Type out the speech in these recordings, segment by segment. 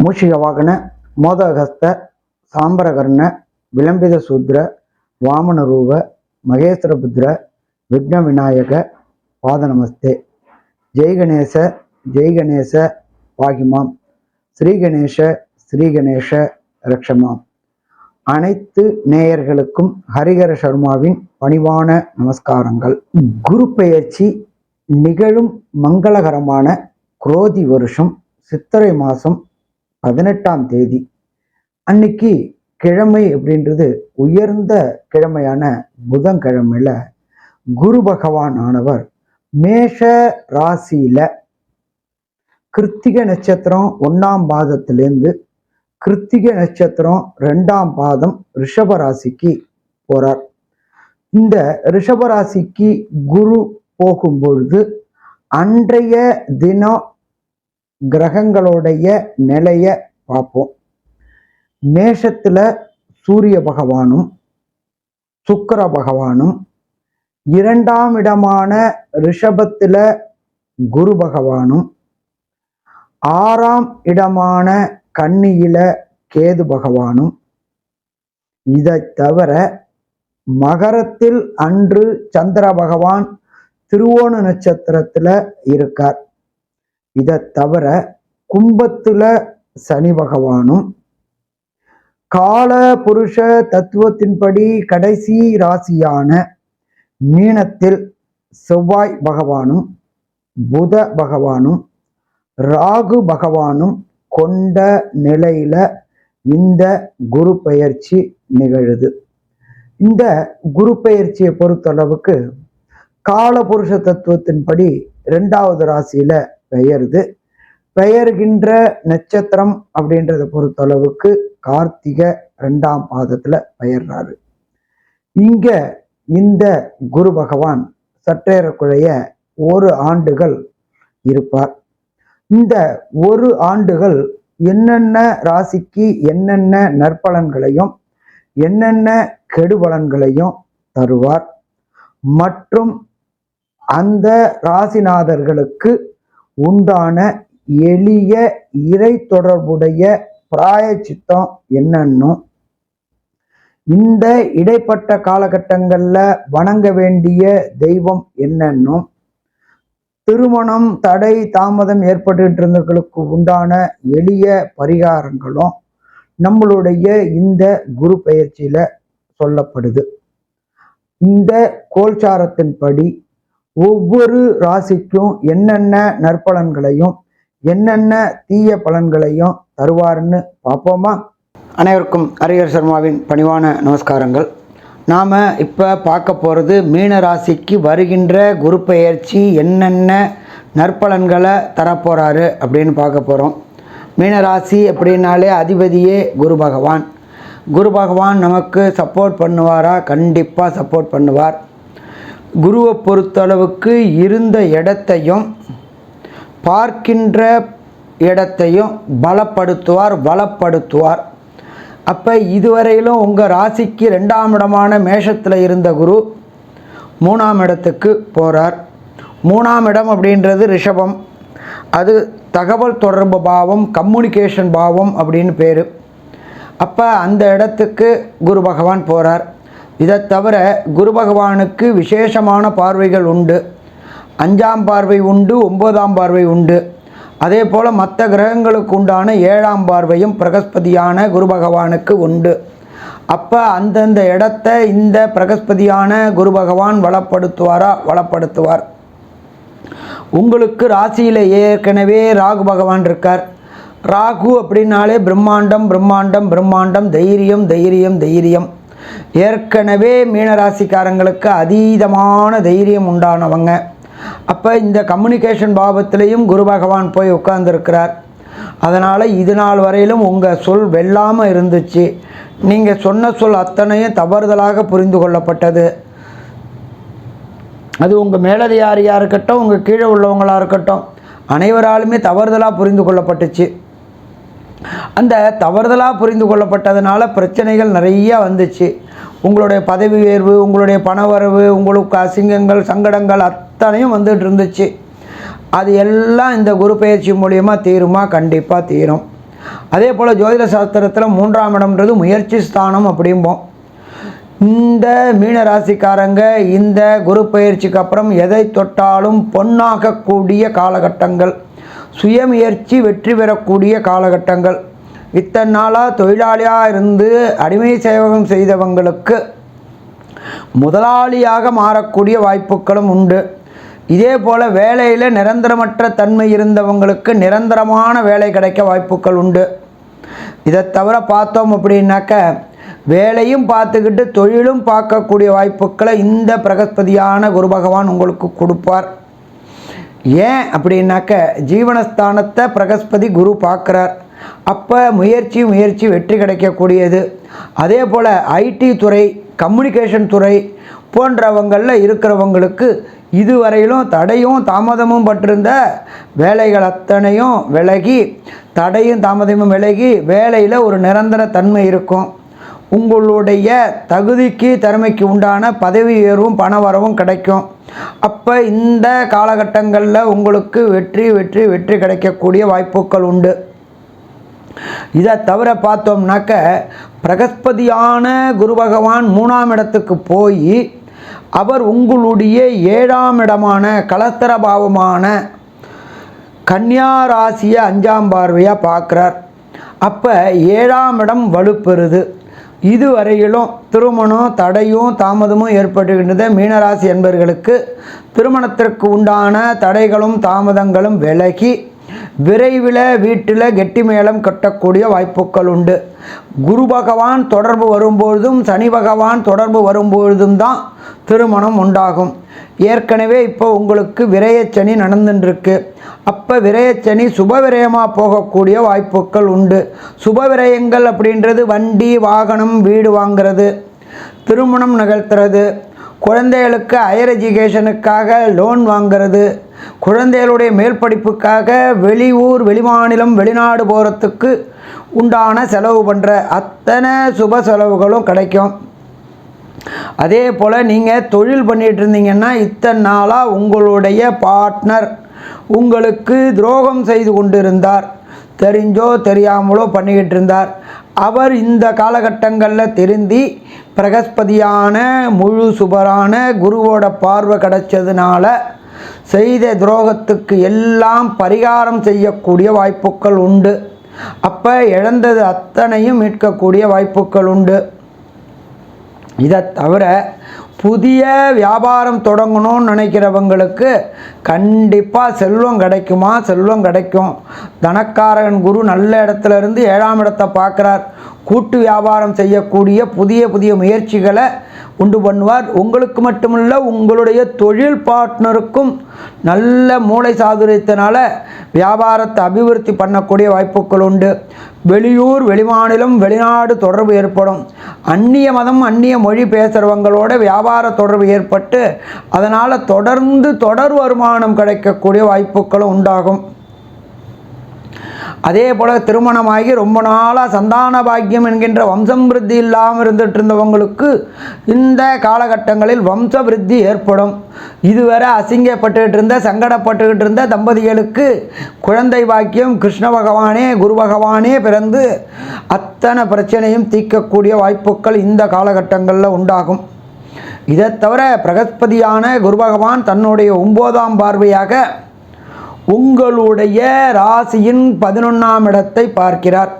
மூஷிகவாகன மோதகஸ்த சாம்பரகர்ண விளம்பித சூத்ர வாமனரூப மகேஸ்வரபுத்திர விக்ன விநாயக பாதநமஸ்தே. ஜெய் கணேச பாகிமாம். ஸ்ரீகணேஷ ஸ்ரீகணேஷ ரக்ஷமாம். அனைத்து நேயர்களுக்கும் ஹரிஹர சர்மாவின் பணிவான நமஸ்காரங்கள். குரு பெயர்ச்சி நிகழும் மங்களகரமான குரோதி வருஷம் சித்திரை மாதம் 18ஆம் தேதி அன்னைக்கு கிழமை அப்படின்றது உயர்ந்த கிழமையான புதன்கிழமையில குரு பகவான் ஆனவர் மேஷ ராசியில கிருத்திகை நட்சத்திரம் 1ஆம் பாதத்திலேருந்து கிருத்திகை நட்சத்திரம் 2ஆம் பாதம் ரிஷபராசிக்கு போறார். இந்த ரிஷபராசிக்கு குரு போகும்பொழுது அன்றைய தினம் கிரகங்களுடைய நிலைய பார்ப்போம். மேஷத்துல சூரிய பகவானும் சுக்கிர பகவானும், 2ஆம் இடமான ரிஷபத்துல குரு பகவானும், 6ஆம் இடமான கன்னியில கேது பகவானும், இதை தவிர மகரத்தில் அன்று சந்திர பகவான் திருவோண நட்சத்திரத்துல இருக்கார். இதை தவிர கும்பத்துல சனி பகவானும், கால புருஷ தத்துவத்தின்படி கடைசி ராசியான மீனத்தில் செவ்வாய் பகவானும், புத பகவானும், ராகு பகவானும் கொண்ட நிலையில இந்த குரு பெயர்ச்சி நிகழுது. இந்த குரு பெயர்ச்சியை பொறுத்தளவுக்கு காலபுருஷ தத்துவத்தின்படி 2வது ராசியில பெயருது. பெயர்கின்ற நட்சத்திரம் அப்படின்றத பொறுத்தளவுக்கு கார்த்திகை 2ஆம் பாதத்துல பெயர்றாரு. இங்க இந்த குரு பகவான் சற்றேறக்குறைய 1 ஆண்டுகள் இருப்பார். இந்த 1 ஆண்டுகள் என்னென்ன ராசிக்கு என்னென்ன நற்பலன்களையும் என்னென்ன கெடுபலன்களையும் தருவார் மற்றும் அந்த ராசிநாதர்களுக்கு உண்டான எளிய இறை தொடர்புடைய பிராயச்சித்தம் என்னன்னும், இந்த இடைப்பட்ட காலகட்டங்கள்ல வணங்க வேண்டிய தெய்வம் என்னன்னும், திருமணம் தடை தாமதம் ஏற்பட்டு இருந்தவர்களுக்கு உண்டான எளிய பரிகாரங்களும் நம்மளுடைய இந்த குரு பெயர்ச்சியில சொல்லப்படுது. இந்த கோல்சாரத்தின்படி ஒவ்வொரு ராசிக்கும் என்னென்ன நற்பலன்களையும் என்னென்ன தீய பலன்களையும் தருவார்னு பார்ப்போமா? அனைவருக்கும் ஹரிஹர சர்மாவின் பணிவான நமஸ்காரங்கள். நாம் இப்போ பார்க்க போகிறது மீன ராசிக்கு வருகின்ற குரு பெயர்ச்சி என்னென்ன நற்பலன்களை தரப்போகிறாரு அப்படின்னு பார்க்க போகிறோம். மீனராசி அப்படின்னாலே அதிபதியே குரு பகவான். குரு பகவான் நமக்கு சப்போர்ட் பண்ணுவாரா? கண்டிப்பாக சப்போர்ட் பண்ணுவார். குருவை பொறுத்தளவுக்கு இருந்த இடத்தையும் பார்க்கின்ற இடத்தையும் பலப்படுத்துவார். அப்போ இதுவரையிலும் உங்கள் ராசிக்கு 2ஆம் இடமான மேஷத்தில் இருந்த குரு 3ஆம் இடத்துக்கு போகிறார். 3ஆம் இடம் அப்படின்றது ரிஷபம். அது தகவல் தொடர்பு பாவம், கம்யூனிகேஷன் பாவம் அப்படின்னு பேர். அப்போ அந்த இடத்துக்கு குரு பகவான் போகிறார். இதை தவிர குரு பகவானுக்கு விசேஷமான பார்வைகள் உண்டு. 5ஆம் பார்வை உண்டு, 9ஆம் பார்வை உண்டு. அதே போல் மற்ற கிரகங்களுக்கு உண்டான 7ஆம் பார்வையும் பிரகஸ்பதியான குரு பகவானுக்கு உண்டு. அப்போ அந்தந்த இடத்த இந்த பிரகஸ்பதியான குரு பகவான் வளப்படுத்துவார். உங்களுக்கு ராசியில் ஏற்கனவே ராகு பகவான் இருக்கார். ராகு அப்படின்னாலே பிரம்மாண்டம், தைரியம். ஏற்கனவே மீனராசிக்காரங்களுக்கு அதீதமான தைரியம் உண்டானவங்க. அப்போ இந்த கம்யூனிகேஷன் பாவத்திலையும் குரு பகவான் போய் உட்கார்ந்துருக்கிறார். அதனால் இது நாள் வரையிலும் உங்கள் சொல் வெல்லாமல் இருந்துச்சு. நீங்கள் சொன்ன சொல் அத்தனையும் தவறுதலாக புரிந்து கொள்ளப்பட்டது. அது உங்கள் மேலதிகாரியாக இருக்கட்டும், உங்கள் கீழே உள்ளவங்களாக இருக்கட்டும், அனைவராலுமே தவறுதலாக புரிந்து கொள்ளப்பட்டுச்சு. அந்த தவறுதலாக புரிந்து கொள்ளப்பட்டதுனால பிரச்சனைகள் நிறைய வந்துச்சு. உங்களுடைய பதவி உயர்வு, உங்களுடைய பணவரவு, உங்களுக்கு அசிங்கங்கள், சங்கடங்கள் அத்தனையும் வந்துட்டு இருந்துச்சு. அது எல்லாம் இந்த குரு பெயர்ச்சி மூலியமாக தீருமா? கண்டிப்பாக தீரும். அதே போல் ஜோதிட சாஸ்திரத்தில் 3ஆம் இடம்ன்றது முயற்சி ஸ்தானம் அப்படிம்போம். இந்த மீன ராசிக்காரங்க இந்த குரு பயிற்சிக்கு அப்புறம் எதை தொட்டாலும் பொன்னாகக்கூடிய காலகட்டங்கள், சுயமுயற்சி வெற்றி பெறக்கூடிய காலகட்டங்கள். இத்தனை நாளாக தொழிலாளியாக இருந்து அடிமை சேவகம் செய்தவங்களுக்கு முதலாளியாக மாறக்கூடிய வாய்ப்புகளும் உண்டு. இதே போல் வேலையில் நிரந்தரமற்ற தன்மை இருந்தவங்களுக்கு நிரந்தரமான வேலை கிடைக்க வாய்ப்புகள் உண்டு. இதை தவிர பார்த்தோம் அப்படின்னாக்க வேலையும் பார்த்துக்கிட்டு தொழிலும் பார்க்கக்கூடிய வாய்ப்புகளை இந்த பிரகஸ்பதியான குரு பகவான் உங்களுக்கு கொடுப்பார். ஏன் அப்படின்னாக்க ஜீவனஸ்தானத்தை பிரகஸ்பதி குரு பார்க்குறார். அப்போ முயற்சி வெற்றி கிடைக்கக்கூடியது. அதே போல் ஐடி துறை, கம்யூனிகேஷன் துறை போன்றவங்களில் இருக்கிறவங்களுக்கு இதுவரையிலும் தடையும் தாமதமும் பட்டிருந்த வேலைகள் அத்தனையும் விலகி, தடையும் தாமதமும் விலகி வேலையில் ஒரு நிரந்தர தன்மை இருக்கும். உங்களுடைய தகுதிக்கு திறமைக்கு உண்டான பதவி உயர்வும் பண வரவும் கிடைக்கும். அப்போ இந்த காலகட்டங்களில் உங்களுக்கு வெற்றி கிடைக்கக்கூடிய வாய்ப்புகள் உண்டு. இதை தவிர பார்த்தோம்னாக்க பிரகஸ்பதியான குரு பகவான் 3ஆம் இடத்துக்கு போய் அவர் உங்களுடைய 7ஆம் இடமான கலஸ்தர பாவமான கன்னியா ராசியை 5ஆம் பார்வையாக பார்க்குறார். அப்போ 7ஆம் இடம் வலுப்பெறுது. இதுவரையிலும் திருமணம் தடையும் தாமதமும் ஏற்பட்டுகின்றது. மீனராசி என்பவர்களுக்கு திருமணத்திற்கு உண்டான தடைகளும் தாமதங்களும் விலகி விரைவில் வீட்டில் கெட்டி மேளம் கட்டக்கூடிய வாய்ப்புகள் உண்டு. குரு பகவான் தொடர்பு வரும்பொழுதும் சனி பகவான் தொடர்பு வரும்பொழுதும் தான் திருமணம் உண்டாகும். ஏற்கனவே இப்போ உங்களுக்கு விரயச்சனி நடந்துட்டுருக்கு. அப்போ விரயச்சனி சுப விரயமாக போகக்கூடிய வாய்ப்புகள் உண்டு. சுப விரயங்கள் அப்படின்றது வண்டி வாகனம் வீடு வாங்கிறது, திருமணம் நிகழ்த்துறது, குழந்தைகளுக்கு ஹையர் எஜுகேஷனுக்காக லோன் வாங்கிறது, குழந்தைகளுடைய மேல் படிப்புக்காக வெளியூர் வெளிமாநிலம் வெளிநாடு போகிறதுக்கு உண்டான செலவு பண்ணுற அத்தனை சுப செலவுகளும் கிடைக்கும். அதே போல் நீங்கள் தொழில் பண்ணிகிட்டு இருந்தீங்கன்னா இத்தனை நாளாக உங்களுடைய பார்ட்னர் உங்களுக்கு துரோகம் செய்து கொண்டு இருந்தார், தெரிஞ்சோ தெரியாமலோ பண்ணிக்கிட்டு இருந்தார். அவர் இந்த காலகட்டங்களில் திருந்தி பிரகஸ்பதியான முழு சுபரான குருவோட பார்வை கிடைச்சதுனால செய்த துரோகத்துக்கு எல்லாம் பரிகாரம் செய்யக்கூடிய வாய்ப்புகள் உண்டு. அப்போ இழந்தது அத்தனையும் மீட்கக்கூடிய வாய்ப்புகள் உண்டு. இதை தவிர புதிய வியாபாரம் தொடங்கணும்னு நினைக்கிறவங்களுக்கு கண்டிப்பாக செல்வம் கிடைக்குமா? செல்வம் கிடைக்கும். தனக்காரகன் குரு நல்ல இடத்துல இருந்து 7ஆம் இடத்தை பார்க்குறார். கூட்டு வியாபாரம் செய்யக்கூடிய புதிய முயற்சிகளை உண்டு பண்ணுவார். உங்களுக்கு மட்டுமில்லை, உங்களுடைய தொழில் பார்ட்னருக்கும் நல்ல மூளை சாதுரியத்தினால வியாபாரத்தை அபிவிருத்தி பண்ணக்கூடிய வாய்ப்புகள் உண்டு. வெளியூர் வெளிமாநிலம் வெளிநாடு தொடர்பு ஏற்படும். அந்நிய மதம் அந்நிய மொழி பேசுகிறவங்களோட வியாபார தொடர்பு ஏற்பட்டு அதனால் தொடர் வருமானம் கிடைக்கக்கூடிய வாய்ப்புகளும் உண்டாகும். அதே போல் திருமணமாகி ரொம்ப நாளாக சந்தான பாக்கியம் என்கின்ற வம்சம் விருத்தி இல்லாமல் இருந்துட்டு இருந்தவங்களுக்கு இந்த காலகட்டங்களில் வம்ச விருத்தி ஏற்படும். இதுவரை அசிங்கப்பட்டுக்கிட்டு இருந்த சங்கடப்பட்டுக்கிட்டு இருந்த தம்பதிகளுக்கு குழந்தை பாக்கியம் கிருஷ்ண பகவானே குரு பகவானே பிறந்து அத்தனை பிரச்சனையும் தீர்க்கக்கூடிய வாய்ப்புகள் இந்த காலகட்டங்களில் உண்டாகும். இதை தவிர பிரகஸ்பதியான குரு பகவான் தன்னுடைய 9ஆம் பார்வையாக உங்களுடைய ராசியின் 11ஆம் இடத்தை பார்க்கிறார்.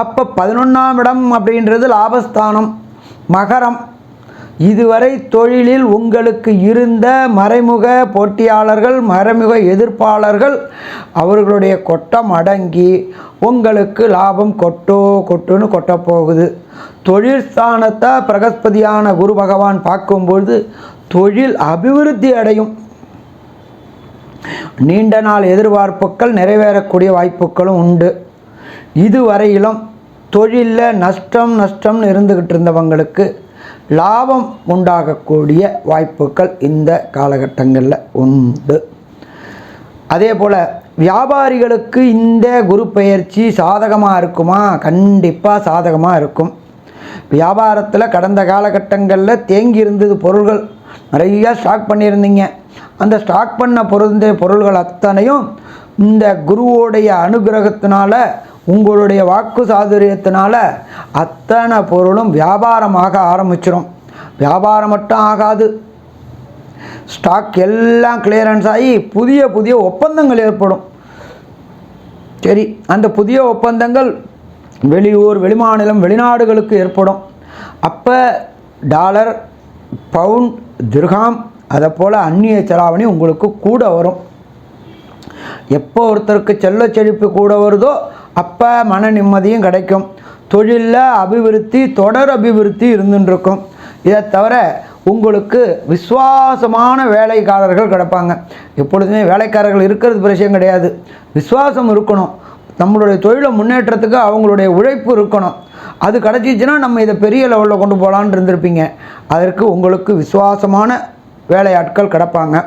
அப்போ 11ஆம் இடம் அப்படின்றது லாபஸ்தானம், மகரம். இதுவரை தொழிலில் உங்களுக்கு இருந்த மறைமுக போட்டியாளர்கள், மறைமுக எதிர்ப்பாளர்கள் அவர்களுடைய கொட்டம் அடங்கி உங்களுக்கு லாபம் கொட்டுன்னு கொட்டப்போகுது. தொழில் ஸ்தானத்தை பிரகஸ்பதியான குரு பகவான் பார்க்கும்பொழுது தொழில் அபிவிருத்தி அடையும். நீண்ட நாள் எதிர்பார்ப்புகள் நிறைவேறக்கூடிய வாய்ப்புகளும் உண்டு. இதுவரையிலும் தொழிலில் நஷ்டம்னு இருந்துக்கிட்டு இருந்தவங்களுக்கு லாபம் உண்டாகக்கூடிய வாய்ப்புகள் இந்த காலகட்டங்களில் உண்டு. அதே போல் வியாபாரிகளுக்கு இந்த குரு பெயர்ச்சி சாதகமாக இருக்குமா? கண்டிப்பாக சாதகமாக இருக்கும். வியாபாரத்தில் கடந்த காலகட்டங்களில் தேங்கி இருந்தது பொருள்கள் நிறையா ஸ்டாக் பண்ணியிருந்தீங்க. அந்த ஸ்டாக் பண்ண பொருள்கள் அத்தனையும் இந்த குருவோடைய அனுகிரகத்தினால உங்களுடைய வாக்கு சாதுரியத்தினால அத்தனை பொருளும் வியாபாரமாக ஆரம்பிச்சிடும். வியாபாரம் மட்டும் ஆகாது, ஸ்டாக் எல்லாம் கிளியரன்ஸ் ஆகி புதிய புதிய ஒப்பந்தங்கள் ஏற்படும். சரி, அந்த புதிய ஒப்பந்தங்கள் வெளியூர், வெளிமாநிலம், வெளிநாடுகளுக்கு ஏற்படும். அப்போ டாலர், பவுண்ட், திர்ஹாம், அதை போல் அந்நிய செலாவணி உங்களுக்கு கூட வரும். எப்போ ஒருத்தருக்கு செல்ல செழிப்பு கூட வருதோ அப்போ மன நிம்மதியும் கிடைக்கும். தொழிலில் அபிவிருத்தி, தொடர் அபிவிருத்தி இருந்துருக்கும். இதை தவிர உங்களுக்கு விசுவாசமான வேலைக்காரர்கள் கிடைப்பாங்க. எப்பொழுதுமே வேலைக்காரர்கள் இருக்கிறது பிரச்சனை கிடையாது, விசுவாசம் இருக்கணும். நம்மளுடைய தொழிலை முன்னேற்றத்துக்கு அவங்களுடைய உழைப்பு இருக்கணும். அது கிடச்சிச்சின்னா நம்ம இதை பெரிய லெவலில் கொண்டு போகலான்னு இருந்திருப்பீங்க. அதற்கு உங்களுக்கு விசுவாசமான வேலையாட்கள் கிடைப்பாங்க.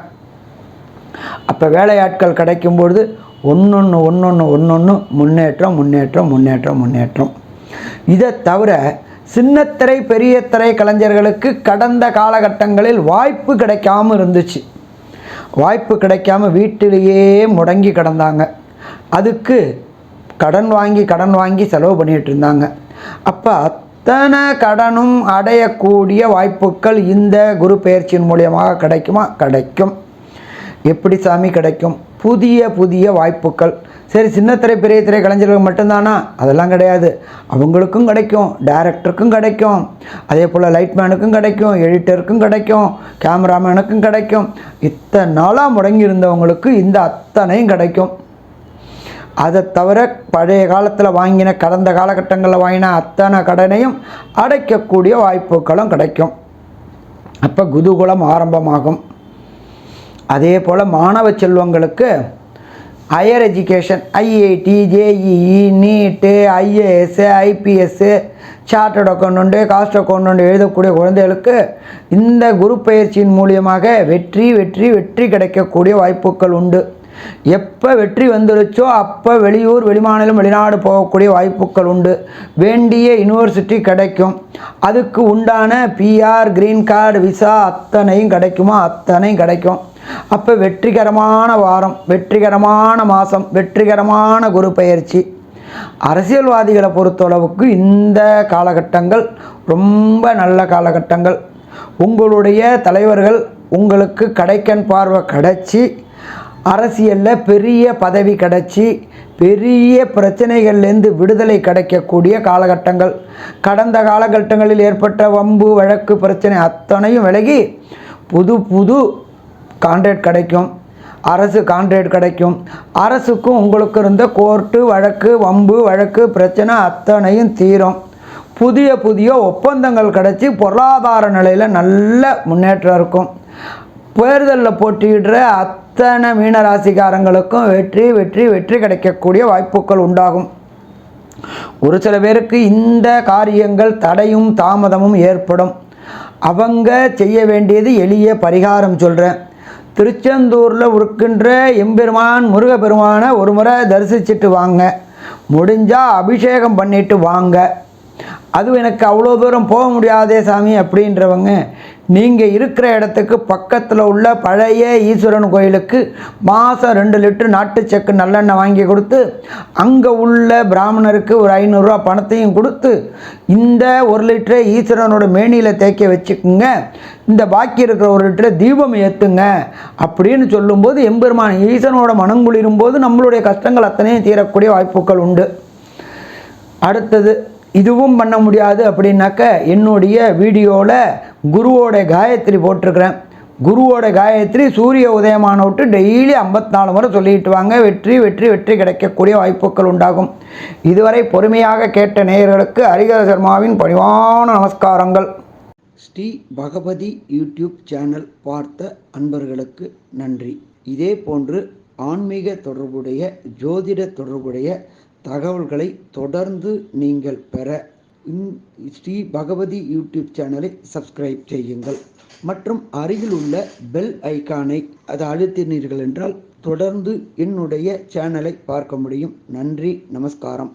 அப்போ வேலையாட்கள் கிடைக்கும்பொழுது ஒன்று முன்னேற்றம் முன்னேற்றம் முன்னேற்றம் முன்னேற்றம். இதை தவிர சின்னத்திரை பெரிய திரை கலைஞர்களுக்கு கடந்த காலகட்டங்களில் வாய்ப்பு கிடைக்காமல் இருந்துச்சு. வாய்ப்பு கிடைக்காம வீட்டிலேயே முடங்கி கிடந்தாங்க. அதுக்கு கடன் வாங்கி செலவு பண்ணிகிட்டு இருந்தாங்க. அப்போ அத்தனை கடனும் அடையக்கூடிய வாய்ப்புகள் இந்த குரு பெயர்ச்சியின் மூலியமாக கிடைக்குமா? கிடைக்கும். எப்படி சாமி கிடைக்கும்? புதிய புதிய வாய்ப்புகள். சரி, சின்னத்திரை பெரிய திரை கலைஞர்கள் மட்டும்தானா? அதெல்லாம் கிடையாது. அவங்களுக்கும் கிடைக்கும், டைரக்டருக்கும் கிடைக்கும், அதே போல் லைட்மேனுக்கும் கிடைக்கும், எடிட்டருக்கும் கிடைக்கும், கேமராமேனுக்கும் கிடைக்கும். இத்தனை நாளாக முடங்கி இருந்தவங்களுக்கு இந்த அத்தனையும் கிடைக்கும். அதை தவிர பழைய காலத்தில் வாங்கின, கடந்த காலகட்டங்களில் வாங்கின அத்தனை கடனையும் அடைக்கக்கூடிய வாய்ப்புகளும் கிடைக்கும். அப்போ குதூகலம் ஆரம்பமாகும். அதே போல் மாணவ செல்வங்களுக்கு higher education, IIT, JEE, NEET, IAS, IPS, chartered accountant, cost accountant எழுதக்கூடிய குழந்தைகளுக்கு இந்த குரு பயிற்சியின் மூலியமாக வெற்றி வெற்றி வெற்றி கிடைக்கக்கூடிய வாய்ப்புகள் உண்டு. எப்போ வெற்றி வந்துருச்சோ அப்போ வெளியூர், வெளிமாநிலம், வெளிநாடு போகக்கூடிய வாய்ப்புகள் உண்டு. வேண்டிய யூனிவர்சிட்டி கிடைக்கும். அதுக்கு உண்டான பிஆர், கிரீன் கார்டு, விசா அத்தனையும் கிடைக்குமா? அத்தனையும் கிடைக்கும். அப்போ வெற்றிகரமான வாரம், வெற்றிகரமான மாதம், வெற்றிகரமான குரு பயிற்சி. அரசியல்வாதிகளை பொறுத்தளவுக்கு இந்த காலகட்டங்கள் ரொம்ப நல்ல காலகட்டங்கள். உங்களுடைய தலைவர்கள் உங்களுக்கு கடைக்கண் பார்வை கிடச்சி, அரசியலில் பெரிய பதவி கிடச்சி, பெரிய பிரச்சனைகள்லேருந்து விடுதலை கிடைக்கக்கூடிய காலகட்டங்கள். கடந்த காலகட்டங்களில் ஏற்பட்ட வம்பு, வழக்கு, பிரச்சனை அத்தனையும் விலகி புது புது கான்ட்ராக்ட் கிடைக்கும். அரசு கான்ட்ராக்ட் கிடைக்கும். அரசுக்கும் உங்களுக்கு இருந்த கோர்ட்டு வழக்கு, வம்பு வழக்கு, பிரச்சனை அத்தனையும் தீரும். புதிய புதிய ஒப்பந்தங்கள் கிடைச்சி பொருளாதார நிலையில் நல்ல முன்னேற்றம் இருக்கும். தேர்தலில் போட்டியிடுற அத்தனை மீனராசிக்காரங்களுக்கும் வெற்றி வெற்றி வெற்றி கிடைக்கக்கூடிய வாய்ப்புகள் உண்டாகும். ஒரு சில பேருக்கு இந்த காரியங்கள் தடையும் தாமதமும் ஏற்படும். அவங்க செய்ய வேண்டியது எளிய பரிகாரம் சொல்கிறேன். திருச்செந்தூரில் இருக்கின்ற எம்பெருமான் முருகப்பெருமானை ஒரு முறை தரிசிச்சுட்டு வாங்க. முடிஞ்சால் அபிஷேகம் பண்ணிட்டு வாங்க. அது எனக்கு அவ்வளோ தூரம் போக முடியாதே சாமி அப்படின்றவங்க, நீங்கள் இருக்கிற இடத்துக்கு பக்கத்தில் உள்ள பழைய ஈஸ்வரன் கோயிலுக்கு மாதம் 2 லிட்டர் நாட்டு செக்கு நல்லெண்ணெய் வாங்கி கொடுத்து, அங்கே உள்ள பிராமணருக்கு ஒரு 500 ரூபா பணத்தையும் கொடுத்து, இந்த 1 லிட்டரை ஈஸ்வரனோட மேனியில் தேய்க்க வச்சுக்குங்க, இந்த பாக்கி இருக்கிற 1 லிட்டரை தீபம் ஏற்றுங்க அப்படின்னு சொல்லும்போது எம்பெருமான் ஈஸ்வரனோட மனம் குளிரும் போது நம்மளுடைய கஷ்டங்கள் அத்தனையும் தீரக்கூடிய வாய்ப்புகள் உண்டு. அடுத்தது, இதுவும் பண்ண முடியாது அப்படின்னாக்க என்னுடைய வீடியோவில் குருவோட காயத்ரி போட்டிருக்கிறேன். குருவோட காயத்ரி சூரிய உதயமான விட்டு டெய்லி 54 முறை சொல்லிட்டு வாங்க. வெற்றி வெற்றி வெற்றி கிடைக்கக்கூடிய வாய்ப்புகள் உண்டாகும். இதுவரை பொறுமையாக கேட்ட நேயர்களுக்கு ஹரிஹர சர்மாவின் பணிவான நமஸ்காரங்கள். ஸ்ரீ பகவதி யூடியூப் சேனல் பார்த்த அன்பர்களுக்கு நன்றி. இதே போன்று ஆன்மீக தொடர்புடைய, ஜோதிட தொடர்புடைய தகவல்களை தொடர்ந்து நீங்கள் பெற ஸ்ரீ பகவதி யூடியூப் சேனலை சப்ஸ்கிரைப் செய்யுங்கள். மற்றும் அருகில் உள்ள பெல் ஐக்கானை அதை அழுத்தினீர்கள் என்றால் தொடர்ந்து என்னுடைய சேனலை பார்க்க முடியும். நன்றி, நமஸ்காரம்.